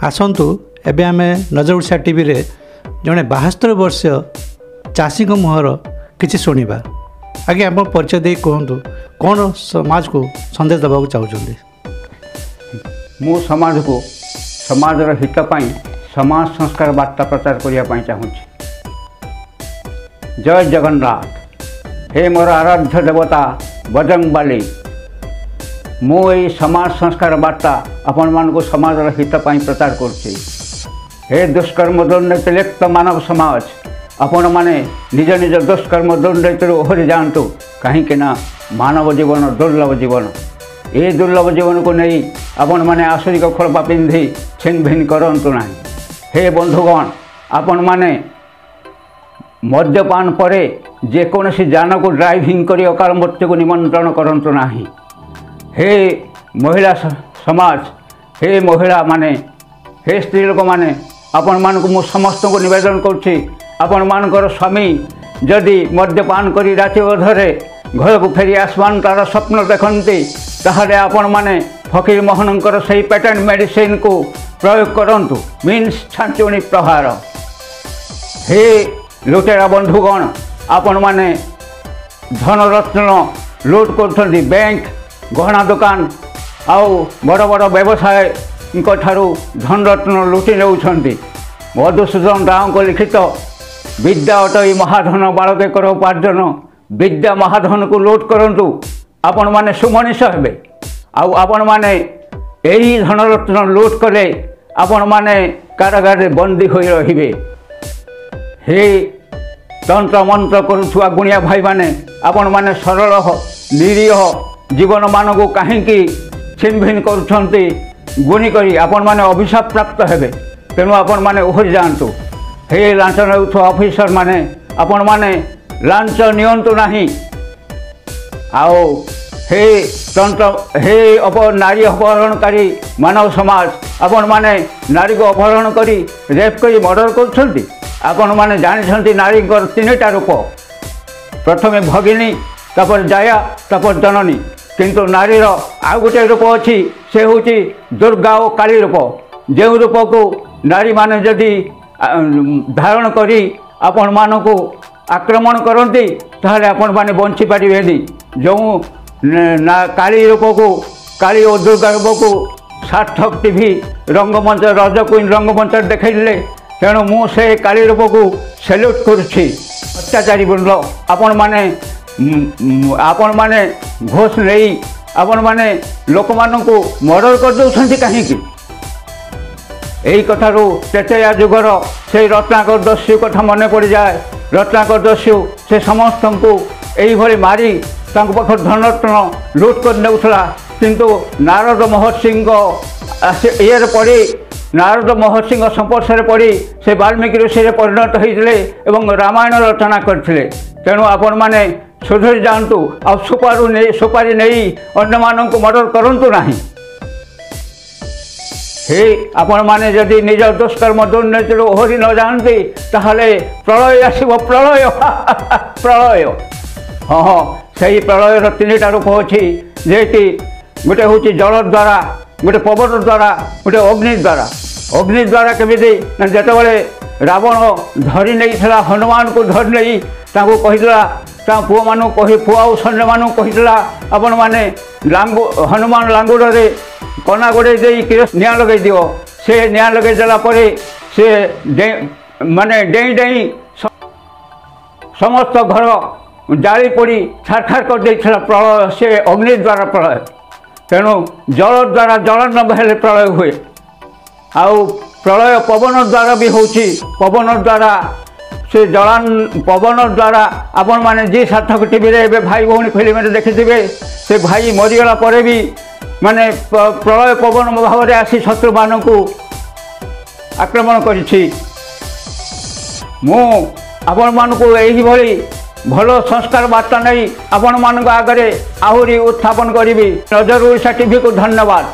आसतु एबे आमे नजर ओडिशा टीवी रे जड़े 72 वर्षीय चाषी मुहर किसी शुणा। आगे आप परिचय दे कहतु कौन समाज को संदेश देवाक चाहते? मु समाज को समाजर हितपाई समाज संस्कार वार्ता प्रचार करने चाहूँ। जय जगन्नाथ। हे मोर आराध्य देवता बजरंगबली, मु यही समाज संस्कार वार्ता आपण मान को समाजर हितपाई प्रचार करुच्ची। हे दुष्कर्म दुर्नीति लिप्त मानव समाज, आपण माने निज निज दुष्कर्म दुर्नीति ओहरी जातु, कहीं मानव जीवन दुर्लभ जीवन। ये दुर्लभ जीवन को नहीं आपण माने आसुरिक खोलपा पिंधि छिन भिन करंतु ना। हे बंधुगण, आपण माने मद्यपान परे जेकोसी जान को ड्राइविंग करी अकाल मृत्यु को निमंत्रण करंतु ना। हे महिला समाज, हे महिला माने, हे स्त्री लोक माने, आपण मान को मु समस्त को निवेदन करुच्ची, आपण मानकर स्वामी जदि मद्यपान करी राति अधरे घर को फेरी आसमान तार स्वप्न देखती, ताहले आपण माने फकीर मोहनकर सही पेटेंट मेडिसिन को प्रयोग करंतु, मीन्स छांचुणी प्रहार। हे लुटेरा बंधुगण, आपण माने धनरत्न लुट कर बैंक गहना दुकान आउ बड़ बड़ व्यवसाय धनरत्न लुटि नेउछंती। मधुसूदन राव को लिखित विद्या अटई महाधन बालकेकर उपार्जन, विद्या महाधन को लुट करंतु, आपण माने सुमनीष हेबे। आउ आपण माने एही धनरत्न लुट कले आपण माने कारागार रे बंदी होई रहिबे। हे तंत्र मंत्र करुवा गुणिया भाई माने, आपण माने सरल निरीह जीवन मान को कहीं छिन भिन करुछंती, गुणी करी आपण माने अभिशाप प्राप्त हेबे। तेणु आपण माने ओहरी जातु। हे लांच नेउथो ऑफिसर माने, आपण माने लांच नियंतु नाही। आओ हे तंत्र, हे नारी अपहरणकारी मानव समाज, आपण माने नारी को अपहरण करी रेप करी मर्डर करुछंती। आपण माने जानिछंती नारी को तीनटा रूप, प्रथमे भगिनी, तापर जाया, तापर जननी। किंतु नारीर आउ गोटे रूप अच्छी, से हूँ दुर्गा और काली रूप। जो रूप को नारी माने जदि धारण करी आपण मान को आक्रमण करती, ताहले आपण माने बंची पारिबेनी। जो काली रूप को, काली और दुर्गा रूप को सार्थक टीवी रंगमंच रज क्वीन रंगमंच देखले। तेणु मु से काली रूप को सैल्यूट करुच्ची। अत्याचारी वृंद आपण माने घोष नहीं आपण माने लोक मान को मर्डर कर दौरान कहीं। यही कथारू तेतया जुगर से रत्नाकर दस्यु कथा मन पड़ जाए। रत्नाकर दस्यु से समस्त को यही मारी पाखर धनरत्न लुट कर नेउथला। किंतु नारद महर्षि ये पड़ी, नारद महर्षि संपर्श पड़ी से वाल्मीकि ऋषि परिणत होते एवं रामायण रचना करते। तेणु आपण माने सुधरी जातु, आ सुपारी नहीं अन्य मान को मर्डर करंतु नाही। हे आपण माने जदि निज दुष्कर्म दुर्नीति ओहरी न जानती, ताहले प्रलय आसिब। प्रलय प्रलय हाँ हाँ, सही प्रलयर तीनटा रूप अच्छी, जे कि गोटे हूँ जल द्वारा, गोटे पवन द्वारा, गोटे अग्नि द्वारा। अग्नि द्वारा केमिति ना, जेतेबेले रावण धरी नहीं हनुमान को धरी नहीं कहीला पुआ मान पुआ और सैन्य मान कहीला आपण माने हनुमान लांगुड़े कना गोड़े निआ लगे दियो। से निआ लगे देला परे से माने डेई डेई समस्त घर जाली पड़ी छारखार कर देथिला प्रलय, से अग्नि द्वारा प्रलय। तेणु जल द्वारा जल न बहेले प्रलय हुए। आउ प्रलय पवन द्वारा भी होची। पवन द्वारा से जलान पवन द्वारा आपण माने जी सार्थक टीवी रे भाई भौणी फिल्म में देखिथिबे, से भाई मरीगला परे भी माने प्रलय पवन भाव में आसी शत्रु मान को आक्रमण करिछि। मु आपण मान को यही भली भल संस्कार वार्ता नहीं आपण मान आगे आहरी उत्थापन करी। नजर ओडिशा टीवी को धन्यवाद।